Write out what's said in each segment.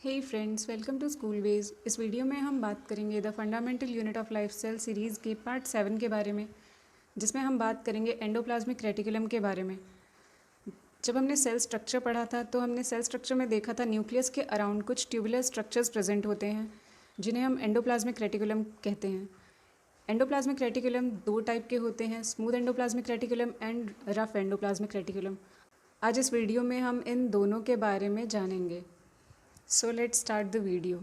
Hey friends, welcome to school ways. इस video में हम बात करेंगे the fundamental unit of life cell series के पार्ट 7 के बारे में, जिसमें हम बात करेंगे एंडोप्लाज्मिक रेटिकुलम के बारे में। जब हमने सेल स्ट्रक्चर पढ़ा था तो हमने सेल स्ट्रक्चर में देखा था न्यूक्लियस के अराउंड कुछ ट्यूबुलर स्ट्रक्चर्स प्रेजेंट होते हैं, जिन्हें हम एंडोप्लाज्मिक रेटिकुलम कहते हैं। एंडोप्लाज्मिक रेटिकुलम दो टाइप के होते हैं, smooth endoplasmic reticulum and rough endoplasmic reticulum. आज इस वीडियो में हम इन दोनों के बारे में जानेंगे। So let's start the video.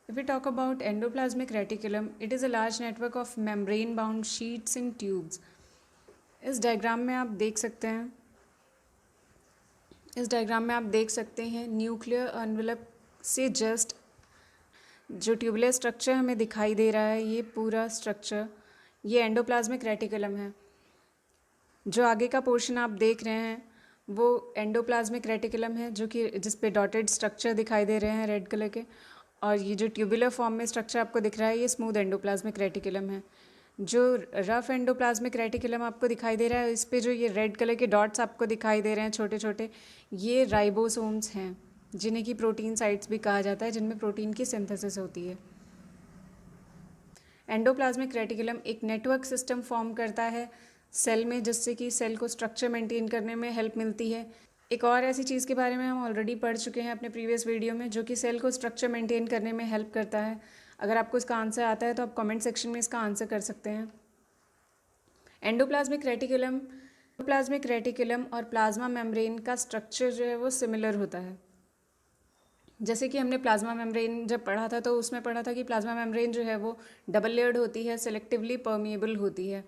If we talk about endoplasmic reticulum, it is a large network of membrane-bound sheets and tubes. इस डायग्राम में आप देख सकते हैं न्यूक्लियर एनवेलप से जस्ट जो ट्यूबुलर स्ट्रक्चर हमें दिखाई दे रहा है, ये पूरा स्ट्रक्चर ये एंडोप्लाज्मिक रेटिकुलम है। जो आगे का पोर्शन आप देख रहे हैं वो एंडोप्लाज्मिक रेटिकुलम है, जो कि जिस पे डॉटेड स्ट्रक्चर दिखाई दे रहे हैं रेड कलर के, और ये जो ट्यूबुलर फॉर्म में स्ट्रक्चर आपको दिख रहा है ये स्मूथ एंडोप्लाज्मिक रेटिकुलम है। जो रफ एंडोप्लाज्मिक रेटिकुलम आपको दिखाई दे रहा है, इस पे जो ये रेड कलर के डॉट्स आपको दिखाई दे रहे हैं छोटे छोटे, ये राइबोसोम्स हैं, जिन्हें कि प्रोटीन साइट्स भी कहा जाता है, जिनमें प्रोटीन की सिंथेसिस होती है। एंडोप्लाज्मिक रेटिकुलम एक नेटवर्क सिस्टम फॉर्म करता है सेल में, जिससे कि सेल को स्ट्रक्चर मेंटेन करने में हेल्प मिलती है। एक और ऐसी चीज़ के बारे में हम ऑलरेडी पढ़ चुके हैं अपने प्रीवियस वीडियो में, जो कि सेल को स्ट्रक्चर मेंटेन करने में हेल्प करता है। अगर आपको इसका आंसर आता है तो आप कमेंट सेक्शन में इसका आंसर कर सकते हैं। एंडोप्लाज्मिक रेटिकुलम और प्लाज्मा मेम्ब्रेन का स्ट्रक्चर जो है वो सिमिलर होता है। जैसे कि हमने प्लाज्मा मेम्ब्रेन जब पढ़ा था तो उसमें पढ़ा था कि प्लाज्मा मेम्ब्रेन जो है वो डबल लेयर्ड होती है, सेलेक्टिवली परमिएबल होती है।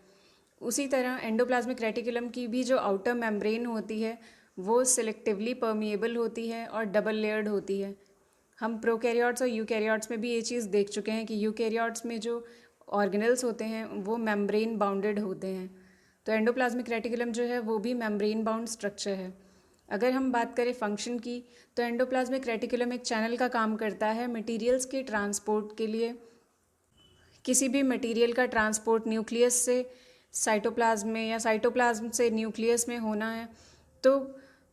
उसी तरह एंडोप्लाज्मिक रेटिकुलम की भी जो आउटर मेम्ब्रेन होती है वो सिलेक्टिवली परमिएबल होती है और डबल लेयर्ड होती है। हम प्रोकैरियोट्स और यूकैरियोट्स में भी ये चीज़ देख चुके हैं कि यूकैरियोट्स में जो ऑर्गेनल्स होते हैं वो मेम्ब्रेन बाउंडेड होते हैं। तो एंडोप्लाज्मिक रेटिकुलम जो है वो भी मेम्ब्रेन बाउंड स्ट्रक्चर है। अगर हम बात करें फंक्शन की, तो एंडोप्लाज्मिक रेटिकुलम एक चैनल का काम करता है मटेरियल्स के ट्रांसपोर्ट के लिए। किसी भी मटेरियल का ट्रांसपोर्ट न्यूक्लियस से साइटोप्लाज्म में या साइटोप्लाज्म से न्यूक्लियस में होना है तो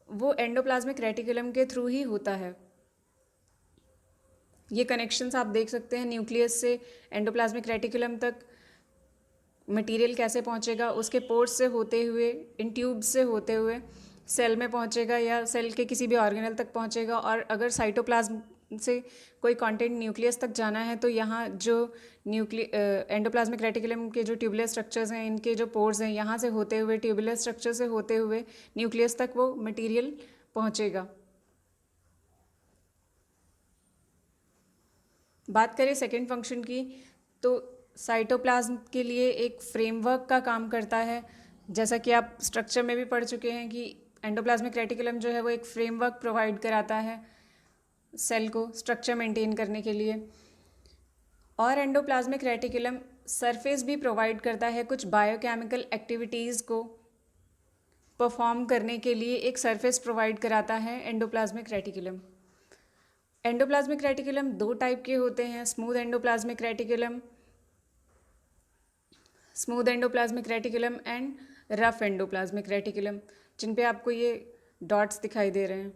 वो एंडोप्लाज्मिक रेटिकुलम के थ्रू ही होता है। ये कनेक्शंस आप देख सकते हैं, न्यूक्लियस से एंडोप्लाज्मिक रेटिकुलम तक मटेरियल कैसे पहुंचेगा, उसके पोर्स से होते हुए, इन ट्यूब्स से होते हुए सेल में पहुंचेगा या सेल के किसी भी ऑर्गेनल तक पहुंचेगा। और अगर साइटोप्लाज्म से कोई कंटेंट न्यूक्लियस तक जाना है तो यहाँ जो एंडोप्लाज्मिक रेटिकुलम के जो ट्यूबुलर स्ट्रक्चर्स हैं, इनके जो पोर्स हैं, यहाँ से होते हुए ट्यूबुलर स्ट्रक्चर से होते हुए न्यूक्लियस तक वो मटेरियल पहुँचेगा। बात करें सेकेंड फंक्शन की, तो साइटोप्लाज्म के लिए एक फ्रेमवर्क का काम करता है। जैसा कि आप स्ट्रक्चर में भी पढ़ चुके हैं कि एंडोप्लाज्मिक रेटिकुलम जो है वो एक फ्रेमवर्क प्रोवाइड कराता है सेल को स्ट्रक्चर मेंटेन करने के लिए। और एंडोप्लाज्मिक रेटिकुलम सरफेस भी प्रोवाइड करता है कुछ बायोकेमिकल एक्टिविटीज़ को परफॉर्म करने के लिए, एक सरफेस प्रोवाइड कराता है एंडोप्लाज्मिक रेटिकुलम। एंडोप्लाज्मिक रेटिकुलम दो टाइप के होते हैं, smooth endoplasmic reticulum and rough endoplasmic reticulum, जिन पे आपको ये डॉट्स दिखाई दे रहे हैं।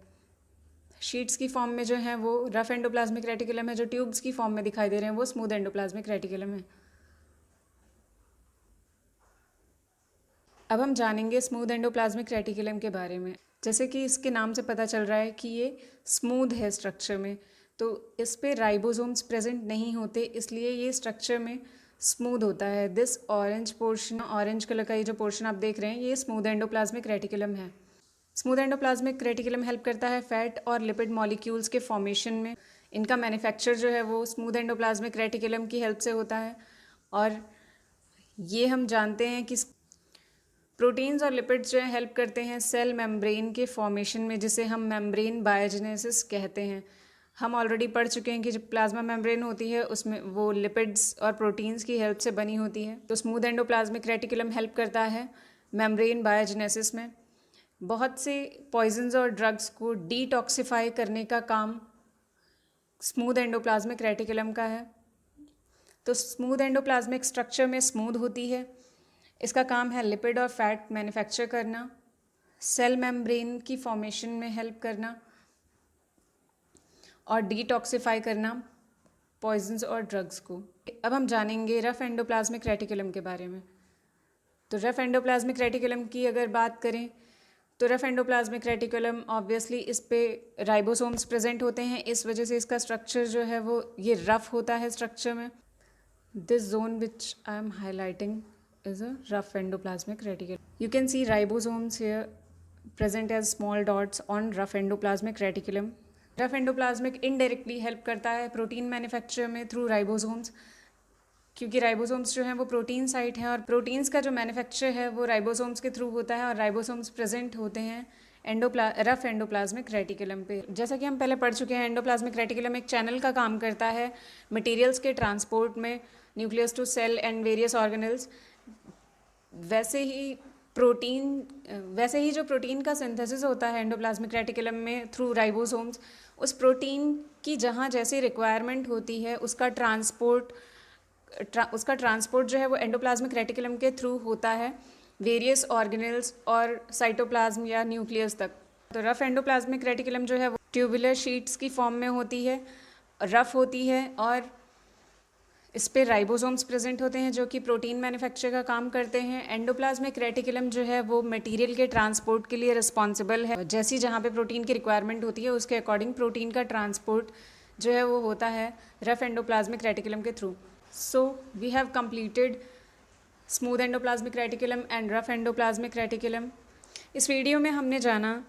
शीट्स की फॉर्म में जो है वो रफ एंडोप्लाज्मिक रेटिकुलम है, जो ट्यूब्स की फॉर्म में दिखाई दे रहे हैं वो स्मूथ एंडोप्लाज्मिक रेटिकुलम है। अब हम जानेंगे स्मूथ एंडोप्लाज्मिक रेटिकुलम के बारे में। जैसे कि इसके नाम से पता चल रहा है कि ये स्मूथ है स्ट्रक्चर में, तो इस पे राइबोसोम्स प्रेजेंट नहीं होते, इसलिए ये स्ट्रक्चर में स्मूथ होता है। This orange portion, orange colour का ये जो पोर्शन आप देख रहे हैं, ये स्मूथ एंडोप्लाज्मिक रेटिकुलम है। स्मूथ एंडोप्लाज्मिक रेटिकुलम हेल्प करता है फैट और लिपिड मॉलिक्यूल्स के फॉर्मेशन में। इनका मैन्युफैक्चर जो है वो स्मूथ एंडोप्लाज्मिक रेटिकुलम की हेल्प से होता है। और ये हम जानते हैं कि प्रोटीन्स और लिपिड्स जो है हेल्प करते हैं सेल मेम्ब्रेन के फॉर्मेशन में, जिसे हम मेम्ब्रेन बायोजेनेसिस कहते हैं। हम ऑलरेडी पढ़ चुके हैं कि जो प्लाज्मा मेम्ब्रेन होती है उसमें वो लिपिड्स और प्रोटीन्स की हेल्प से बनी होती है। तो स्मूथ एंडोप्लाज्मिक रेटिकुलम हेल्प करता है मेम्ब्रेन बायोजेनेसिस में। बहुत से पॉइजन्स और ड्रग्स को डिटॉक्सिफाई करने का काम स्मूथ एंडोप्लाज्मिक रेटिकुलम का है। तो स्मूथ एंडोप्लाज्मिक स्ट्रक्चर में स्मूथ होती है, इसका काम है लिपिड और फैट मैन्युफैक्चर करना, सेल मेम्ब्रेन की फॉर्मेशन में हेल्प करना, और डिटॉक्सिफाई करना पॉइजन्स और ड्रग्स को। अब हम जानेंगे रफ एंडोप्लाज्मिक रेटिकुलम के बारे में। तो रफ एंडोप्लाज्मिक रेटिकुलम की अगर बात करें तो रफ एंडोप्लाज्मिक रेटिकुलम ऑब्वियसली इस पे राइबोसोम्स प्रेजेंट होते हैं, इस वजह से इसका स्ट्रक्चर जो है वो ये रफ होता है स्ट्रक्चर में। This zone which I am highlighting is a rough endoplasmic reticulum. You can see ribosomes here present as small dots on rough endoplasmic reticulum. Rough endoplasmic indirectly help करता है protein manufacture में through ribosomes, क्योंकि ribosomes जो हैं वो protein site हैं और proteins का जो मैन्युफैक्चर है वो राइबोसोम्स के थ्रू होता है और राइबोसोम्स प्रेजेंट होते हैं रफ एंडोप्लाज्मिक रेटिकुलम पे। जैसा कि हम पहले पढ़ चुके हैं, एंडोप्लाज्मिक रेटिकुलम एक चैनल का काम करता है मटेरियल्स के ट्रांसपोर्ट में, nucleus to cell and various organelles. वैसे ही जो प्रोटीन का सिंथेसिस होता है एंडोप्लाज्मिक रेटिकुलम में थ्रू राइबोसोम्स, उस प्रोटीन की जहाँ जैसी रिक्वायरमेंट होती है उसका ट्रांसपोर्ट जो है वो एंडोप्लाज्मिक रेटिकुलम के थ्रू होता है वेरियस ऑर्गेनल्स और साइटोप्लाज्म या न्यूक्लियस तक। तो रफ एंडोप्लाज्मिक रेटिकुलम जो है वो ट्यूबुलर शीट्स की फॉर्म में होती है, रफ होती है और इस पे राइबोसोम्स प्रेजेंट होते हैं जो कि प्रोटीन मैन्युफैक्चर का काम करते हैं। एंडोप्लाज्मिक रेटिकुलम जो है वो मटेरियल के ट्रांसपोर्ट के लिए रिस्पॉन्सिबल है। जैसी जहाँ पे प्रोटीन की रिक्वायरमेंट होती है उसके अकॉर्डिंग प्रोटीन का ट्रांसपोर्ट जो है वो होता है रफ एंडोप्लाज्मिक रेटिकुलम के through. So we have completed smooth endoplasmic reticulum and rough endoplasmic reticulum. इस वीडियो में हमने जाना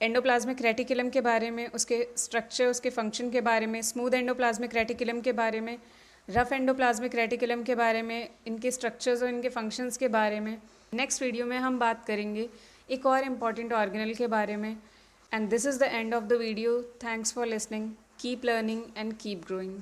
एंडोप्लाज्मिक रेटिकुलम के बारे में, उसके स्ट्रक्चर, उसके फंक्शन के बारे में, स्मूथ एंडोप्लाज्मिक रेटिकुलम के बारे में, रफ एंडोप्लाज्मिक रेटिकुलम के बारे में, इनके स्ट्रक्चर्स और इनके फंक्शंस के बारे में। नेक्स्ट वीडियो में हम बात करेंगे एक और इम्पॉर्टेंट ऑर्गेनल के बारे में। And this is the end of the video. Thanks for listening. Keep learning and keep growing.